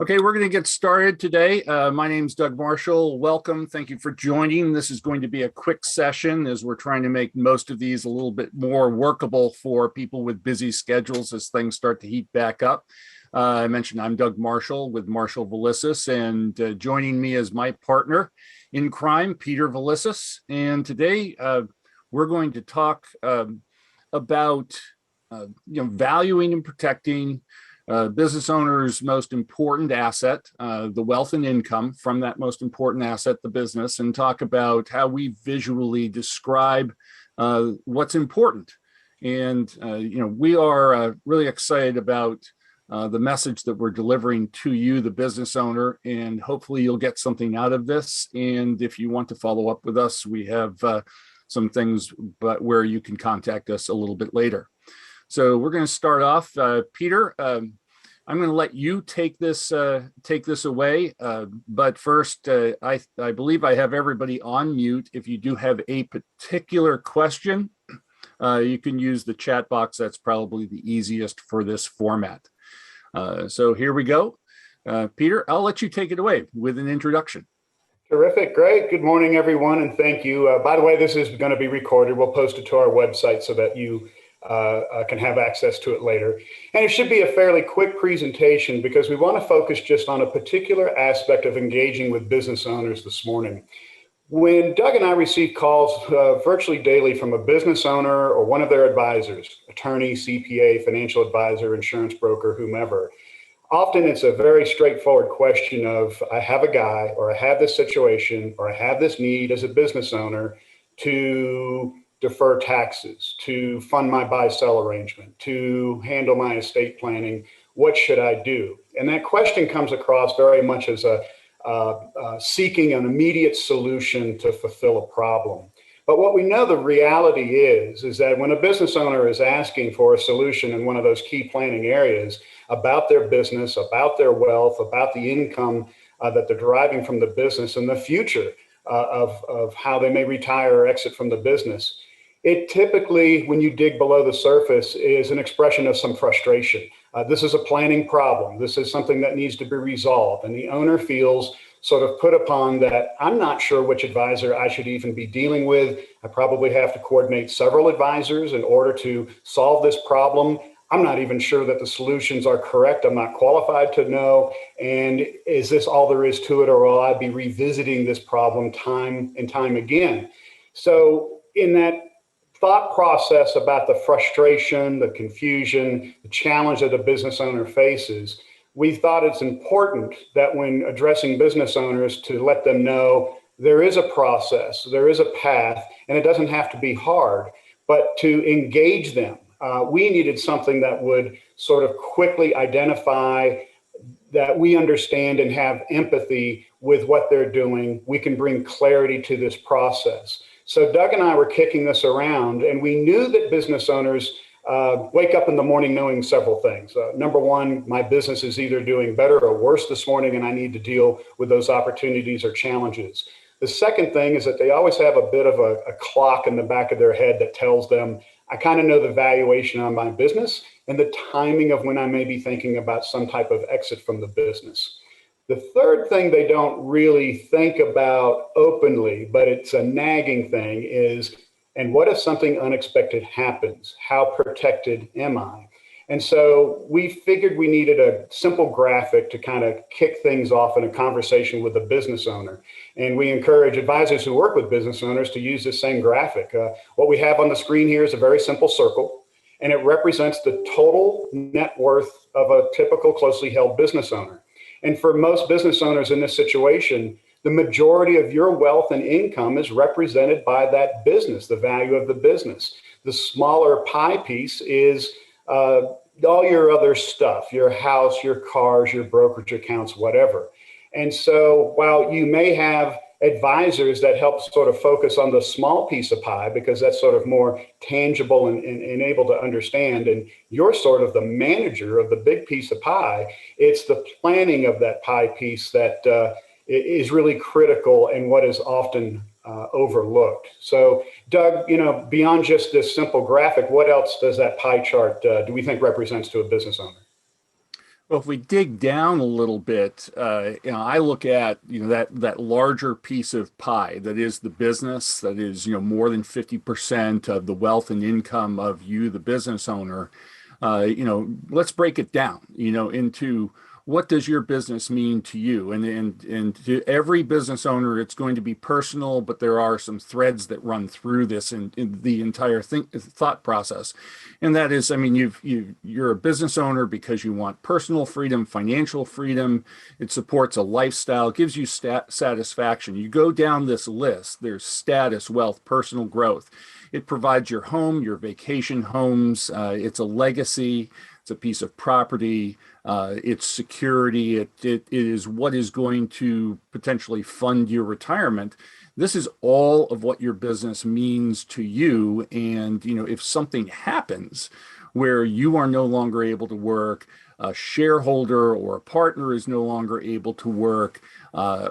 Okay, we're going to get started today. My name is Doug Marshall. Welcome. Thank you for joining. This is going to be a quick session as we're trying to make most of these a little bit more workable for people with busy schedules as things start to heat back up. I mentioned I'm Doug Marshall with Marshall Valissis, and joining me is my partner in crime, Peter Valissis. And today we're going to talk about valuing and protecting business owner's most important asset, the wealth and income from that most important asset, the business, and talk about how we visually describe what's important. And, we are really excited about the message that we're delivering to you, the business owner, and hopefully you'll get something out of this. And if you want to follow up with us, we have some things where you can contact us a little bit later. So we're going to start off. Peter, I'm going to let you take this away. But first, I believe I have everybody on mute. If you do have a particular question, you can use the chat box. That's probably the easiest for this format. So here we go. Peter, I'll let you take it away with an introduction. Terrific. Great. Good morning, everyone. And thank you. By the way, this is going to be recorded. We'll post it to our website so that you can have access to it later. And it should be a fairly quick presentation because we want to focus just on a particular aspect of engaging with business owners this morning. When Doug and I receive calls virtually daily from a business owner or one of their advisors, attorney, CPA, financial advisor, insurance broker, whomever, often it's a very straightforward question of, I have a guy, or I have this situation, or I have this need as a business owner to defer taxes, to fund my buy-sell arrangement, to handle my estate planning. What should I do? And that question comes across very much as seeking an immediate solution to fulfill a problem. But what we know the reality is that when a business owner is asking for a solution in one of those key planning areas about their business, about their wealth, about the income that they're deriving from the business and the future of how they may retire or exit from the business, it typically, when you dig below the surface, is an expression of some frustration. This is a planning problem. This is something that needs to be resolved. And the owner feels sort of put upon that I'm not sure which advisor I should even be dealing with. I probably have to coordinate several advisors in order to solve this problem. I'm not even sure that the solutions are correct. I'm not qualified to know. And is this all there is to it, or will I be revisiting this problem time and time again? So in that thought process about the frustration, the confusion, the challenge that a business owner faces, we thought it's important that when addressing business owners to let them know there is a process, there is a path, and it doesn't have to be hard, but to engage them. We needed something that would sort of quickly identify that we understand and have empathy with what they're doing. We can bring clarity to this process. So Doug and I were kicking this around, and we knew that business owners wake up in the morning knowing several things. Number one, my business is either doing better or worse this morning, and I need to deal with those opportunities or challenges. The second thing is that they always have a bit of a clock in the back of their head that tells them, I kind of know the valuation on my business and the timing of when I may be thinking about some type of exit from the business. The third thing they don't really think about openly, but it's a nagging thing, is, and what if something unexpected happens? How protected am I? And so we figured we needed a simple graphic to kind of kick things off in a conversation with a business owner. And we encourage advisors who work with business owners to use this same graphic. What we have on the screen here is a very simple circle, and it represents the total net worth of a typical closely held business owner. And for most business owners in this situation, the majority of your wealth and income is represented by that business, the value of the business. The smaller pie piece is all your other stuff, your house, your cars, your brokerage accounts, whatever. And so while you may have advisors that help sort of focus on the small piece of pie because that's sort of more tangible and able to understand, and you're sort of the manager of the big piece of pie, it's the planning of that pie piece that is really critical and what is often overlooked. So Doug, beyond just this simple graphic, what else does that pie chart do we think represents to a business owner? Well, if we dig down a little bit, I look at, that larger piece of pie that is the business, that is, more than 50% of the wealth and income of you, the business owner. Let's break it down, into what does your business mean to you? And to every business owner, it's going to be personal, but there are some threads that run through this in the entire thought process. And that is, I mean, you're a business owner because you want personal freedom, financial freedom. It supports a lifestyle, gives you satisfaction. You go down this list, there's status, wealth, personal growth. It provides your home, your vacation homes. It's a legacy. It's a piece of property. It's security. It is what is going to potentially fund your retirement. This is all of what your business means to you. And, if something happens where you are no longer able to work, a shareholder or a partner is no longer able to work,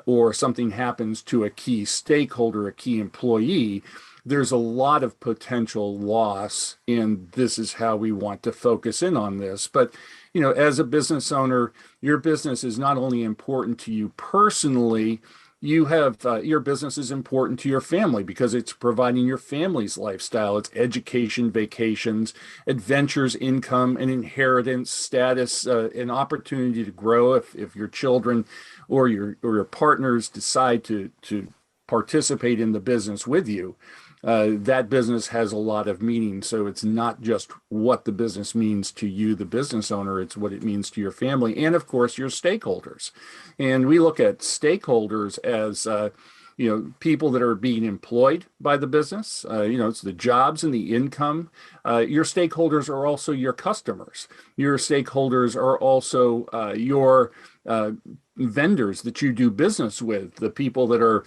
or something happens to a key stakeholder, a key employee, there's a lot of potential loss, and this is how we want to focus in on this. But, as a business owner, your business is not only important to you personally, you have your business is important to your family because it's providing your family's lifestyle. It's education, vacations, adventures, income, and inheritance, status, an opportunity to grow if your children or your partners decide to participate in the business with you. That business has a lot of meaning. So it's not just what the business means to you, the business owner, it's what it means to your family and, of course, your stakeholders. And we look at stakeholders as, people that are being employed by the business. It's the jobs and the income. Your stakeholders are also your customers. Your stakeholders are also your vendors that you do business with, the people that are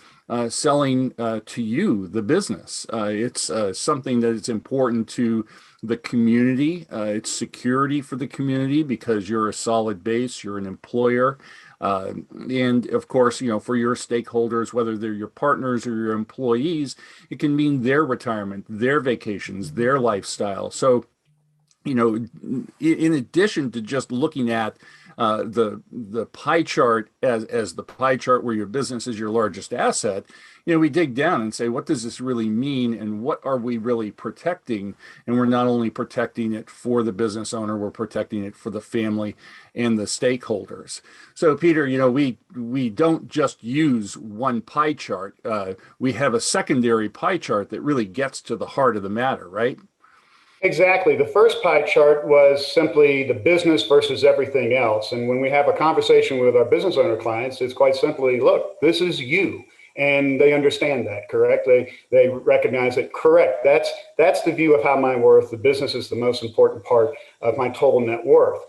selling to you, the business. It's something that is important to the community. It's security for the community because you're a solid base, you're an employer. And of course, for your stakeholders, whether they're your partners or your employees, it can mean their retirement, their vacations, their lifestyle. So, in addition to just looking at the pie chart as the pie chart where your business is your largest asset, we dig down and say, what does this really mean, and what are we really protecting? And we're not only protecting it for the business owner, we're protecting it for the family and the stakeholders. So, Peter, we don't just use one pie chart. We have a secondary pie chart that really gets to the heart of the matter, right? Exactly. The first pie chart was simply the business versus everything else. And when we have a conversation with our business owner clients, it's quite simply, look, this is you. And they understand that, correct? They recognize it, correct. That's the view of how my worth. The business is the most important part of my total net worth.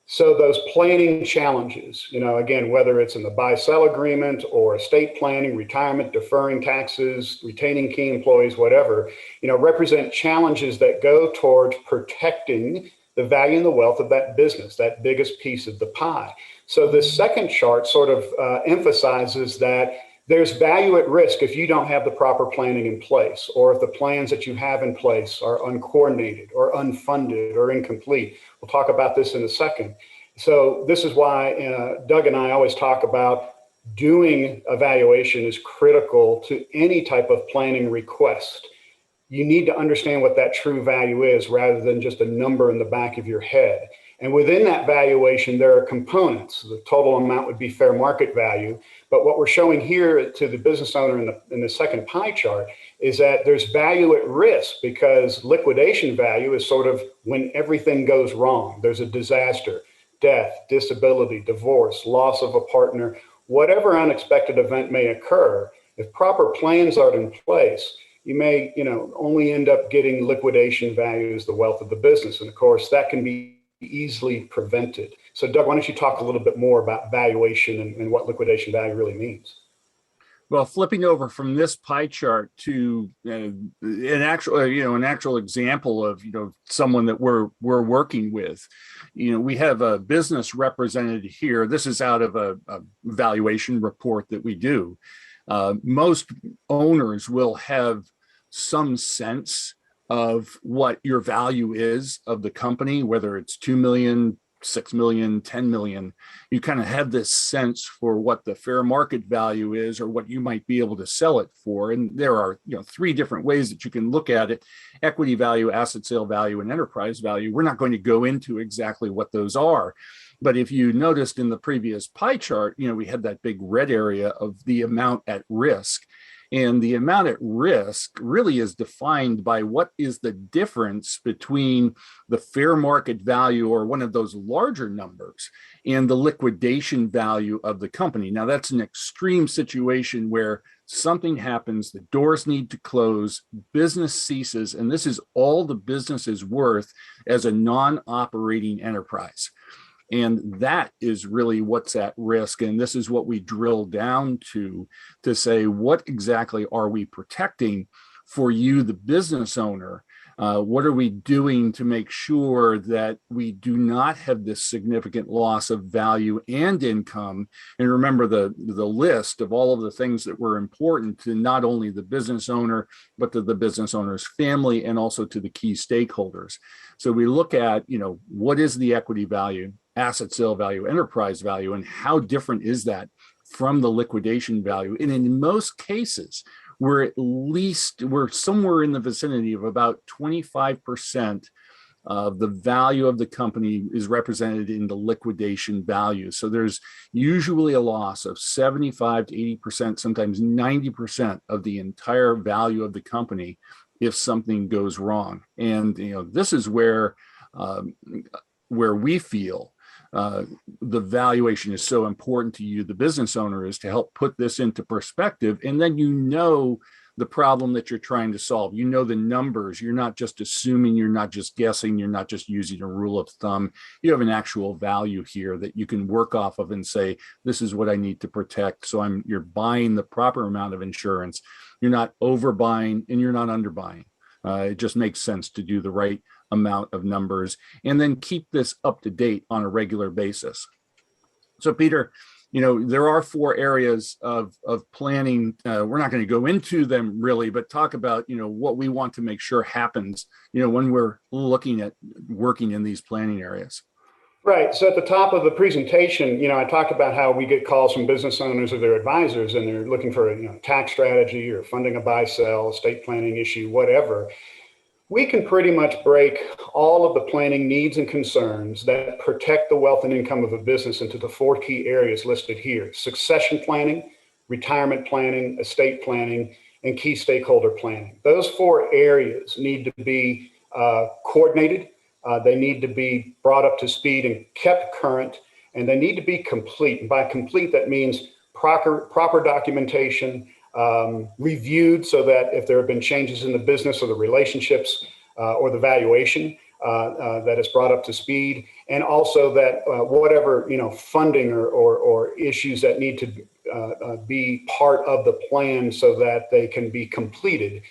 So those planning challenges, again, whether it's in the buy-sell agreement or estate planning, retirement, deferring taxes, retaining key employees, whatever, represent challenges that go towards protecting the value and the wealth of that business, that biggest piece of the pie. So this second chart sort of emphasizes that there's value at risk if you don't have the proper planning in place, or if the plans that you have in place are uncoordinated or unfunded or incomplete. We'll talk about this in a second. So this is why Doug and I always talk about doing evaluation is critical to any type of planning request. You need to understand what that true value is rather than just a number in the back of your head. And within that valuation, there are components. The total amount would be fair market value. But what we're showing here to the business owner in the second pie chart is that there's value at risk, because liquidation value is sort of when everything goes wrong. There's a disaster, death, disability, divorce, loss of a partner, whatever unexpected event may occur. If proper plans aren't in place, you may, only end up getting liquidation value as the wealth of the business. And of course, that can be easily prevented. So Doug, why don't you talk a little bit more about valuation and what liquidation value really means? Well, flipping over from this pie chart to an actual example of someone that we're working with, we have a business represented here. This is out of a valuation report that we do. Most owners will have some sense of what your value is of the company, whether it's 2 million, 6 million, 10 million, you kind of have this sense for what the fair market value is or what you might be able to sell it for. And there are, three different ways that you can look at it: equity value, asset sale value, and enterprise value. We're not going to go into exactly what those are. But if you noticed in the previous pie chart, we had that big red area of the amount at risk. And the amount at risk really is defined by what is the difference between the fair market value, or one of those larger numbers, and the liquidation value of the company. Now, that's an extreme situation where something happens, the doors need to close, business ceases, and this is all the business is worth as a non-operating enterprise. And that is really what's at risk. And this is what we drill down to say, what exactly are we protecting for you, the business owner? What are we doing to make sure that we do not have this significant loss of value and income? And remember the list of all of the things that were important to not only the business owner, but to the business owner's family and also to the key stakeholders. So we look at, what is the equity value, asset sale value, enterprise value, and how different is that from the liquidation value? And in most cases, we're somewhere in the vicinity of about 25% of the value of the company is represented in the liquidation value. So there's usually a loss of 75 to 80%, sometimes 90% of the entire value of the company if something goes wrong. And this is where we feel the valuation is so important to you, the business owner, is to help put this into perspective. And then the problem that you're trying to solve. The numbers. You're not just assuming, you're not just guessing, you're not just using a rule of thumb. You have an actual value here that you can work off of and say, this is what I need to protect. So you're buying the proper amount of insurance. You're not overbuying and you're not underbuying. It just makes sense to do the right amount of numbers and then keep this up to date on a regular basis. So Peter, there are 4 areas of planning. We're not going to go into them really, but talk about, what we want to make sure happens, when we're looking at working in these planning areas. Right. So at the top of the presentation, I talked about how we get calls from business owners or their advisors, and they're looking for a tax strategy or funding a buy-sell, estate planning issue, whatever. We can pretty much break all of the planning needs and concerns that protect the wealth and income of a business into the 4 key areas listed here: succession planning, retirement planning, estate planning, and key stakeholder planning. Those 4 areas need to be coordinated. They need to be brought up to speed and kept current, and they need to be complete. And by complete, that means proper documentation, reviewed so that if there have been changes in the business or the relationships or the valuation, that is brought up to speed, and also that whatever funding or issues that need to be part of the plan so that they can be completed,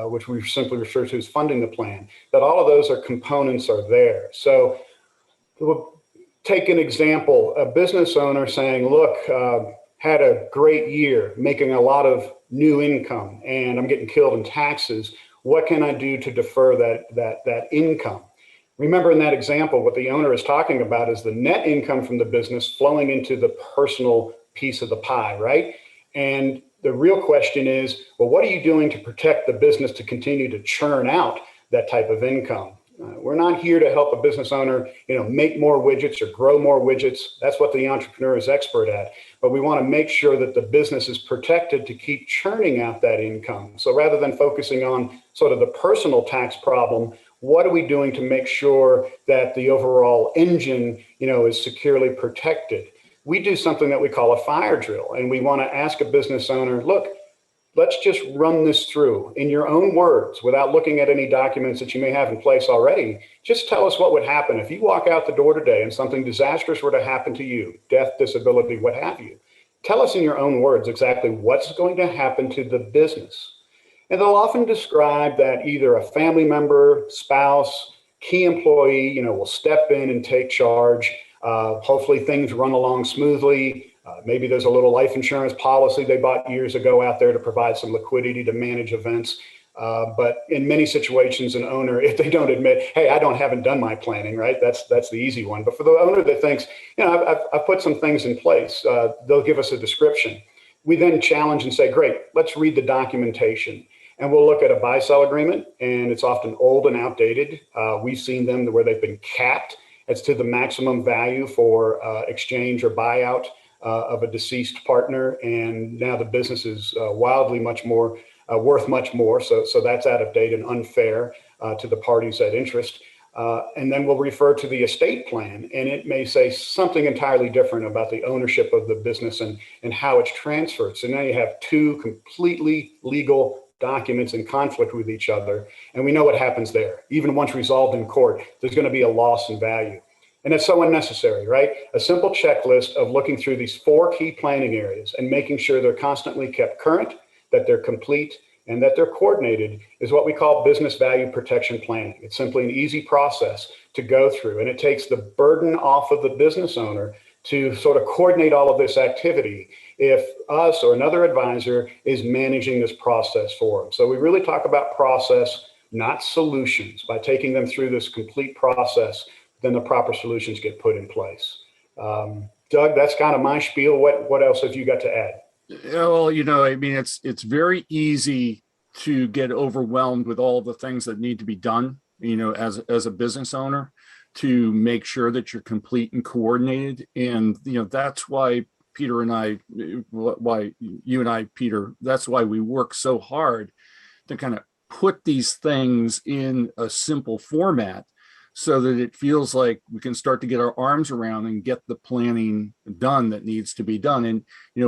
which we simply refer to as funding the plan, that all of those components are there. So we'll take an example: a business owner saying, look, had a great year, making a lot of new income, and I'm getting killed in taxes. What can I do to defer that income? Remember, in that example, what the owner is talking about is the net income from the business flowing into the personal piece of the pie, right? And the real question is, well, what are you doing to protect the business to continue to churn out that type of income? We're not here to help a business owner, make more widgets or grow more widgets. That's what the entrepreneur is expert at. But we want to make sure that the business is protected to keep churning out that income. So rather than focusing on sort of the personal tax problem, what are we doing to make sure that the overall engine, is securely protected? We do something that we call a fire drill, and we want to ask a business owner, look, let's just run this through in your own words without looking at any documents that you may have in place already. Just tell us what would happen if you walk out the door today and something disastrous were to happen to you, death, disability, what have you. Tell us in your own words exactly what's going to happen to the business. And they'll often describe that either a family member, spouse, key employee, will step in and take charge. Hopefully things run along smoothly. Maybe there's a little life insurance policy they bought years ago out there to provide some liquidity to manage events. But in many situations, an owner, if they don't admit, hey, haven't done my planning, right? That's the easy one. But for the owner that thinks, I've put some things in place, they'll give us a description. We then challenge and say, great, let's read the documentation. And we'll look at a buy-sell agreement, and it's often old and outdated. We've seen them where they've been capped as to the maximum value for exchange or buyout of a deceased partner, and now the business is wildly much more worth much more. So that's out of date and unfair to the parties at interest. And then we'll refer to the estate plan, and it may say something entirely different about the ownership of the business and how it's transferred. So now you have two completely legal documents in conflict with each other, and we know what happens there. Even once resolved in court, there's going to be a loss in value. And it's so unnecessary, right? A simple checklist of looking through these 4 key planning areas and making sure they're constantly kept current, that they're complete, and that they're coordinated is what we call business value protection planning. It's simply an easy process to go through, and it takes the burden off of the business owner to sort of coordinate all of this activity if us or another advisor is managing this process for them. So we really talk about process, not solutions. By taking them through this complete process, then the proper solutions get put in place. Doug, that's kind of my spiel. What else have you got to add? Well, I mean, it's very easy to get overwhelmed with all the things that need to be done, as a business owner, to make sure that you're complete and coordinated. And, that's why Peter and I, why you and I, Peter, that's why we work so hard to kind of put these things in a simple format so that it feels like we can start to get our arms around and get the planning done that needs to be done. And,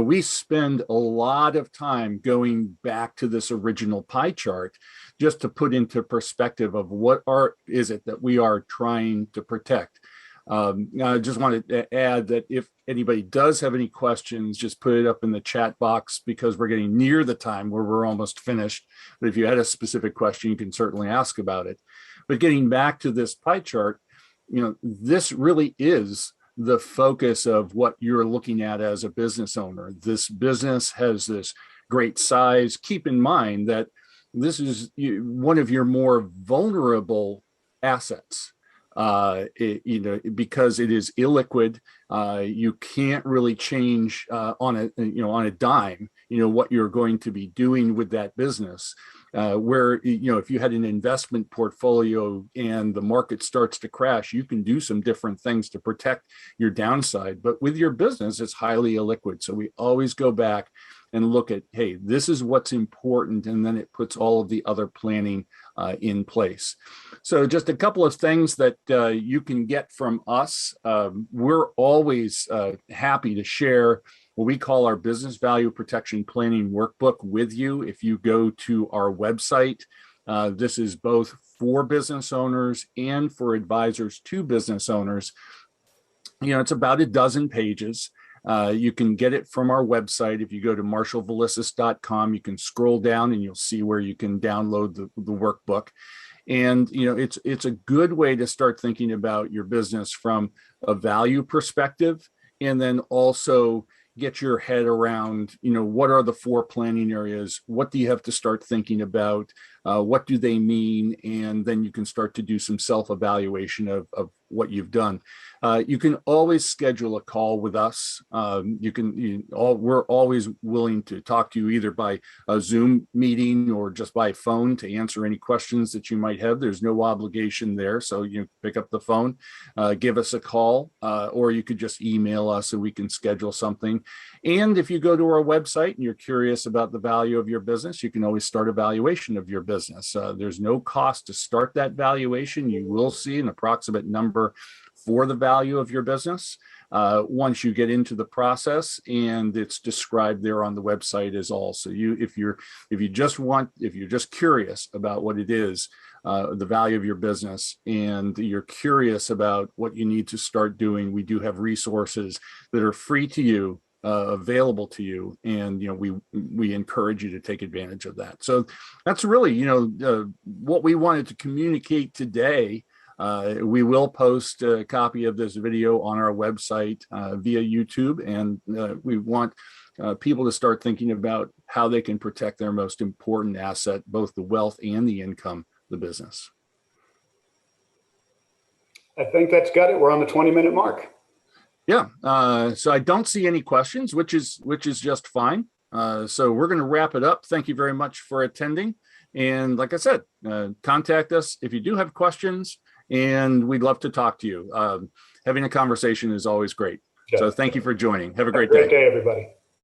we spend a lot of time going back to this original pie chart just to put into perspective of what is it that we are trying to protect. I just wanted to add that if anybody does have any questions, just put it up in the chat box, because we're getting near the time where we're almost finished. But if you had a specific question, you can certainly ask about it. But getting back to this pie chart, this really is the focus of what you're looking at as a business owner. This business has this great size. Keep in mind that this is one of your more vulnerable assets. Because it is illiquid, you can't really change on a dime, what you're going to be doing with that business. Where, if you had an investment portfolio and the market starts to crash, you can do some different things to protect your downside. But with your business, it's highly illiquid. So we always go back and look at, hey, this is what's important. And then it puts all of the other planning in place. So just a couple of things that you can get from us. We're always happy to share what we call our business value protection planning workbook with you. If you go to our website, this is both for business owners and for advisors to business owners. It's about a dozen pages. You can get it from our website. If you go to marshallvalissis.com, you can scroll down and you'll see where you can download the workbook. And, it's a good way to start thinking about your business from a value perspective, and then also get your head around, what are the 4 planning areas? What do you have to start thinking about? What do they mean? And then you can start to do some self-evaluation of what you've done. You can always schedule a call with us. We're always willing to talk to you either by a Zoom meeting or just by phone to answer any questions that you might have. There's no obligation there. So you pick up the phone, give us a call, or you could just email us and we can schedule something. And if you go to our website and you're curious about the value of your business, you can always start a valuation of your business. There's no cost to start that valuation. You will see an approximate number for the value of your business once you get into the process, and it's described there on the website as all. So if you're just curious about what it is, the value of your business, and you're curious about what you need to start doing, we do have resources that are free to you, available to you, and we encourage you to take advantage of that. So that's really what we wanted to communicate today. We will post a copy of this video on our website via YouTube, and we want people to start thinking about how they can protect their most important asset, both the wealth and the income, the business. I think that's got it. We're on the 20-minute mark. Yeah, so I don't see any questions, which is just fine. So we're going to wrap it up. Thank you very much for attending. And like I said, contact us if you do have questions, and we'd love to talk to you. Having a conversation is always great. Yeah. So thank you for joining. Have a Have great a great day. day, everybody.